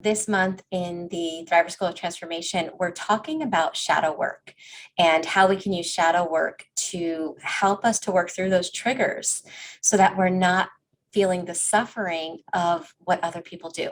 This month in the Thriver School of Transformation, we're talking about shadow work and how we can use shadow work to help us to work through those triggers so that we're not feeling the suffering of what other people do.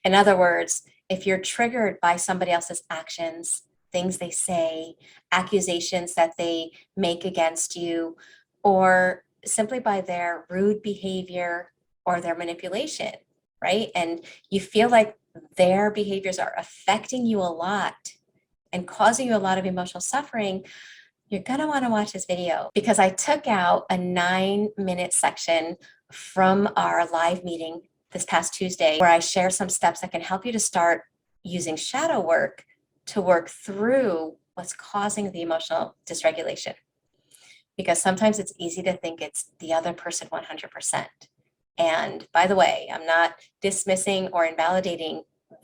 In other words, if you're triggered by somebody else's actions, things they say, accusations that they make against you, or simply by their rude behavior or their manipulation, right? And you feel like their behaviors are affecting you a lot and causing you a lot of emotional suffering, you're going to want to watch this video because I took out a 9-minute section from our live meeting this past Tuesday where I share some steps that can help you to start using shadow work to work through what's causing the emotional dysregulation. Because sometimes it's easy to think it's the other person 100%. And by the way, I'm not dismissing or invalidating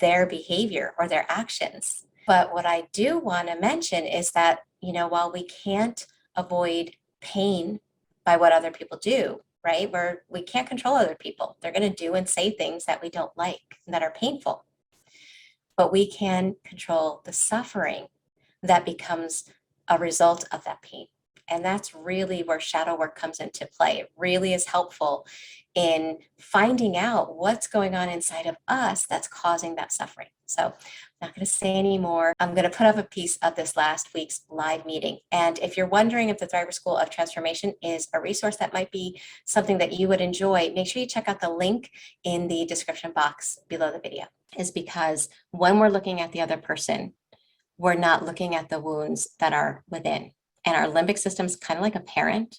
their behavior or their actions. But what I do want to mention is that, while we can't avoid pain by what other people do, right? We can't control other people. They're going to do and say things that we don't like and that are painful. But we can control the suffering that becomes a result of that pain. And that's really where shadow work comes into play. It really is helpful in finding out what's going on inside of us that's causing that suffering. So I'm not going to say any more. I'm going to put up a piece of this last week's live meeting. And if you're wondering if the Thriver School of Transformation is a resource that might be something that you would enjoy, make sure you check out the link in the description box below the video. Is because when we're looking at the other person, we're not looking at the wounds that are within. And our limbic system is kind of like a parent.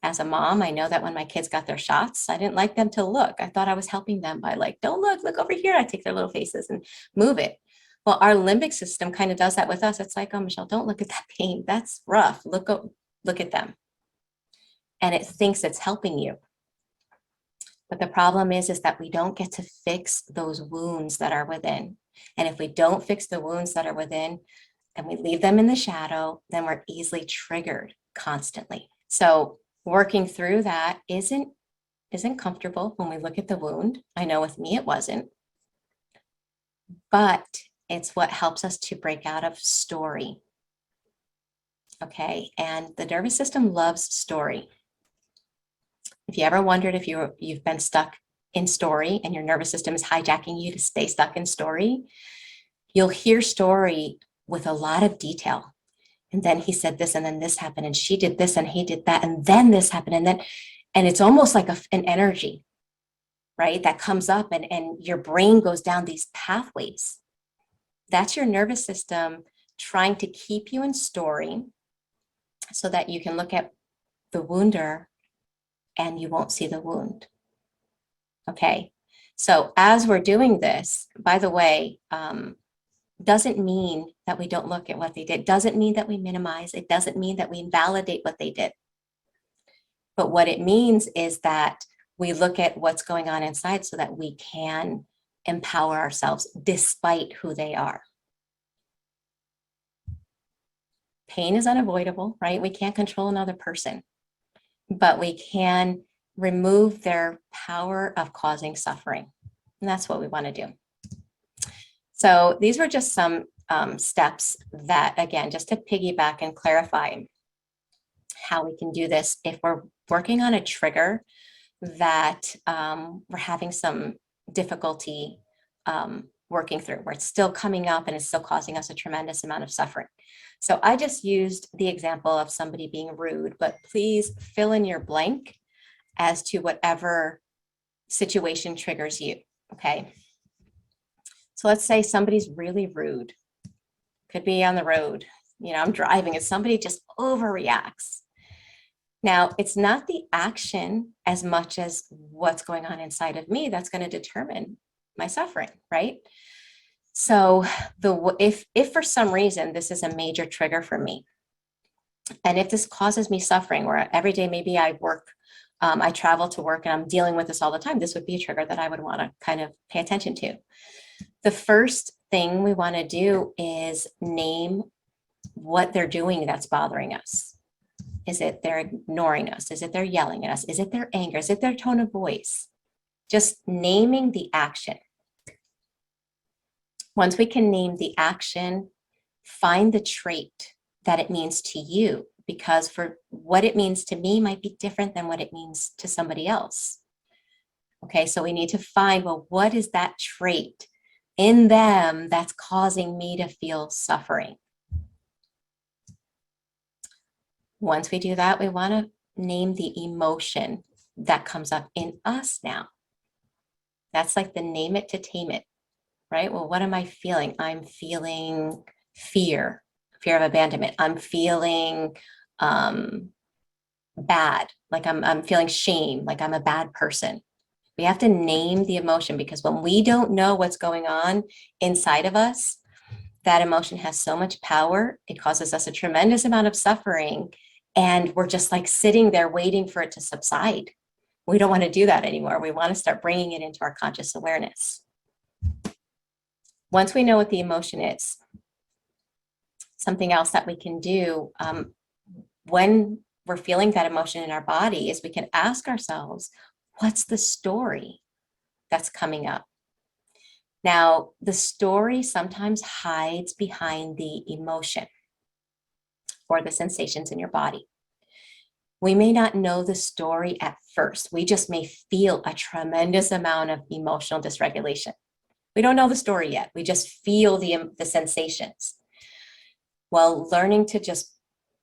As a mom, I know that when my kids got their shots, I didn't like them to look. I thought I was helping them by don't look over here. I take their little faces and move it. Well, our limbic system kind of does that with us. It's like, oh, Michele, don't look at that pain. That's rough. Look at them. And it thinks it's helping you. But the problem is that we don't get to fix those wounds that are within. And if we don't fix the wounds that are within and we leave them in the shadow, then we're easily triggered constantly. So working through that isn't comfortable when we look at the wound. I know with me it wasn't. But it's what helps us to break out of story. Okay, and the nervous system loves story. If you ever wondered if you've been stuck in story and your nervous system is hijacking you to stay stuck in story, you'll hear story with a lot of detail. And then he said this, and then this happened, and she did this, and he did that, and then this happened, and it's almost like an energy, right? That comes up, and your brain goes down these pathways. That's your nervous system trying to keep you in story so that you can look at the wounder and you won't see the wound. Okay, so as we're doing this, by the way, doesn't mean that we don't look at what they did, doesn't mean that we minimize, it doesn't mean that we invalidate what they did. But what it means is that we look at what's going on inside so that we can empower ourselves despite who they are. Pain is unavoidable, right? We can't control another person, but we can remove their power of causing suffering. And that's what we want to do. So these were just some steps that, again, just to piggyback and clarify how we can do this if we're working on a trigger that we're having some difficulty working through, where it's still coming up and it's still causing us a tremendous amount of suffering. So I just used the example of somebody being rude, but please fill in your blank as to whatever situation triggers you, okay? So let's say somebody's really rude. Could be on the road. I'm driving and somebody just overreacts. Now, it's not the action as much as what's going on inside of me that's going to determine my suffering, right? So if for some reason this is a major trigger for me, and if this causes me suffering, where every day maybe I work, I travel to work and I'm dealing with this all the time, this would be a trigger that I would want to kind of pay attention to. The first thing we want to do is name what they're doing that's bothering us. Is it they're ignoring us? Is it they're yelling at us? Is it their anger? Is it their tone of voice? Just naming the action. Once we can name the action, find the trait that it means to you, because for what it means to me might be different than what it means to somebody else. Okay, so we need to find, well, what is that trait in them that's causing me to feel suffering? Once we do that, we want to name the emotion that comes up in us now. That's like the name it to tame it, right? Well, what am I feeling? I'm feeling fear of abandonment. I'm feeling bad, like I'm feeling shame, like I'm a bad person. We have to name the emotion, because when we don't know what's going on inside of us, that emotion has so much power. It causes us a tremendous amount of suffering, and we're just like sitting there waiting for it to subside. We don't want to do that anymore. We want to start bringing it into our conscious awareness. Once we know what the emotion is, something else that we can do when we're feeling that emotion in our body is we can ask ourselves, what's the story that's coming up? Now, the story sometimes hides behind the emotion or the sensations in your body. We may not know the story at first. We just may feel a tremendous amount of emotional dysregulation. We don't know the story yet. We just feel the sensations. Well, learning to just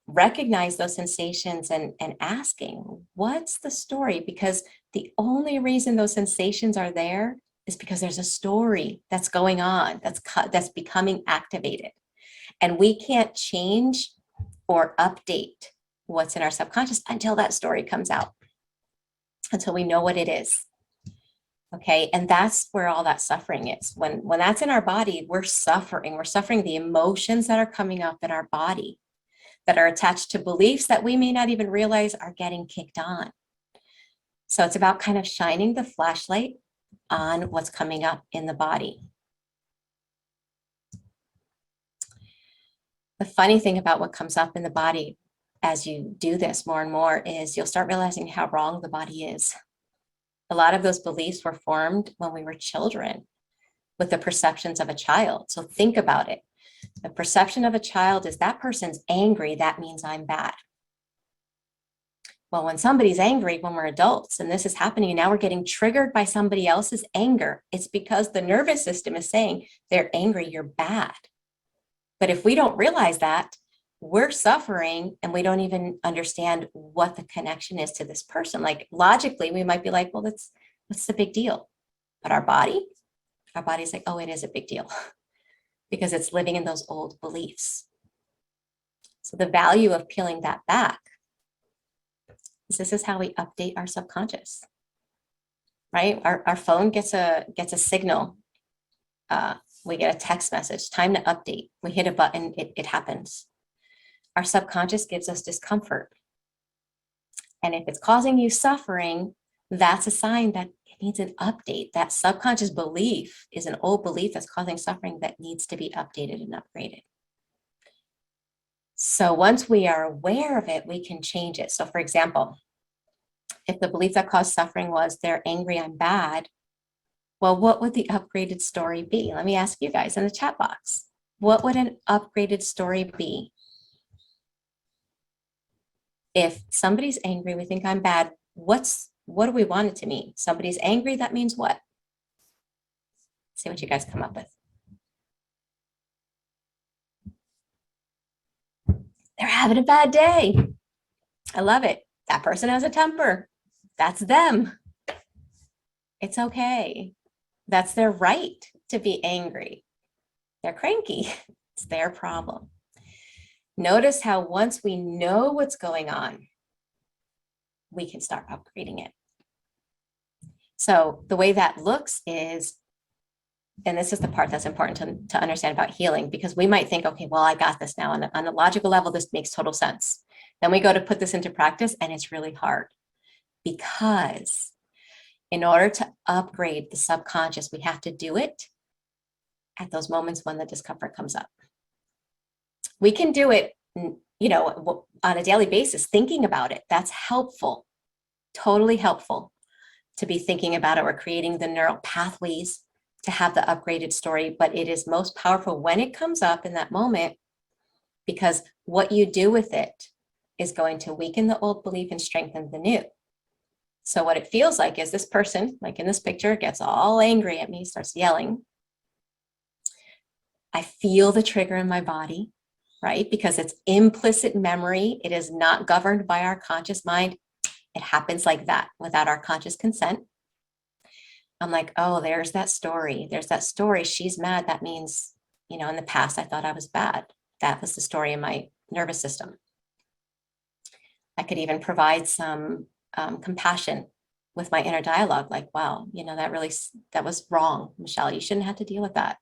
recognize those sensations and asking, what's the story? Because the only reason those sensations are there is because there's a story that's going on, that's becoming activated. And we can't change or update what's in our subconscious until that story comes out, until we know what it is. Okay, and that's where all that suffering is. When that's in our body, we're suffering. We're suffering the emotions that are coming up in our body that are attached to beliefs that we may not even realize are getting kicked on. So it's about kind of shining the flashlight on what's coming up in the body. The funny thing about what comes up in the body as you do this more and more is you'll start realizing how wrong the body is. A lot of those beliefs were formed when we were children with the perceptions of a child. So think about it. The perception of a child is that person's angry, that means I'm bad. Well, when somebody's angry, when we're adults, and this is happening, and now we're getting triggered by somebody else's anger, it's because the nervous system is saying they're angry, you're bad. But if we don't realize that, we're suffering and we don't even understand what the connection is to this person. Like logically, we might be like, well, what's the big deal? But our body's like, oh, it is a big deal because it's living in those old beliefs. So the value of peeling that back is this is how we update our subconscious, right? Our phone gets a signal. We get a text message, time to update. We hit a button, it happens. Our subconscious gives us discomfort. And if it's causing you suffering, that's a sign that it needs an update. That subconscious belief is an old belief that's causing suffering that needs to be updated and upgraded. So once we are aware of it, we can change it. So for example, if the belief that caused suffering was they're angry, I'm bad, well, what would the upgraded story be? Let me ask you guys in the chat box. What would an upgraded story be? If somebody's angry, we think I'm bad, what do we want it to mean? Somebody's angry, that means what? See what you guys come up with. They're having a bad day. I love it. That person has a temper. That's them. It's okay. That's their right to be angry. They're cranky. It's their problem. Notice how once we know what's going on, we can start upgrading it. So the way that looks is, and this is the part that's important to understand about healing, because we might think, okay, well, I got this now. On a logical level, this makes total sense. Then we go to put this into practice and it's really hard, because in order to upgrade the subconscious, we have to do it at those moments when the discomfort comes up. We can do it, on a daily basis, thinking about it. That's helpful, totally helpful to be thinking about it. We're creating the neural pathways to have the upgraded story, but it is most powerful when it comes up in that moment, because what you do with it is going to weaken the old belief and strengthen the new. So what it feels like is this person, like in this picture, gets all angry at me, starts yelling. I feel the trigger in my body, right? Because it's implicit memory. It is not governed by our conscious mind. It happens like that without our conscious consent. I'm like, oh, there's that story. There's that story. She's mad. That means, in the past, I thought I was bad. That was the story in my nervous system. I could even provide some compassion with my inner dialogue, like, wow, that was wrong, Michele. You shouldn't have to deal with that.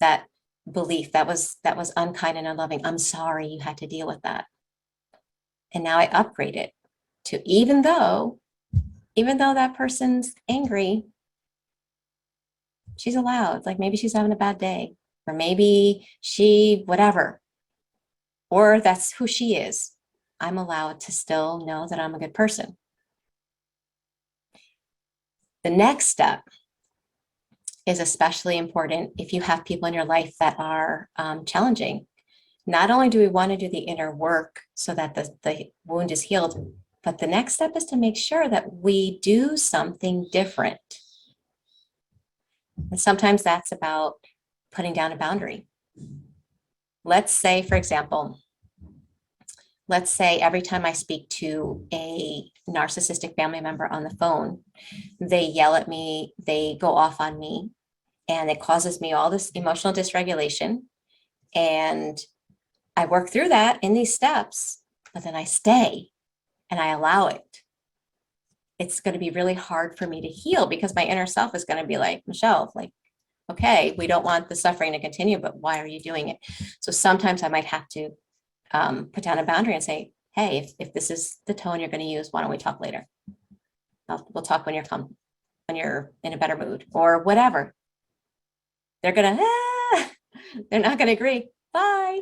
That belief, that was unkind and unloving. I'm sorry you had to deal with that. And now I upgrade it to even though that person's angry, she's allowed, like maybe she's having a bad day, or maybe whatever, or that's who she is. I'm allowed to still know that I'm a good person. The next step is especially important if you have people in your life that are challenging. Not only do we want to do the inner work so that the wound is healed, but the next step is to make sure that we do something different. And sometimes that's about putting down a boundary. Let's say, for example, every time I speak to a narcissistic family member on the phone, they yell at me, they go off on me, and it causes me all this emotional dysregulation. And I work through that in these steps, but then I stay and I allow it. It's going to be really hard for me to heal because my inner self is going to be like, Michele, like, okay, we don't want the suffering to continue, but why are you doing it? So sometimes I might have to put down a boundary and say, hey, if this is the tone you're going to use, why don't we talk later? We'll talk when you're in a better mood or whatever. They're not going to agree. Bye.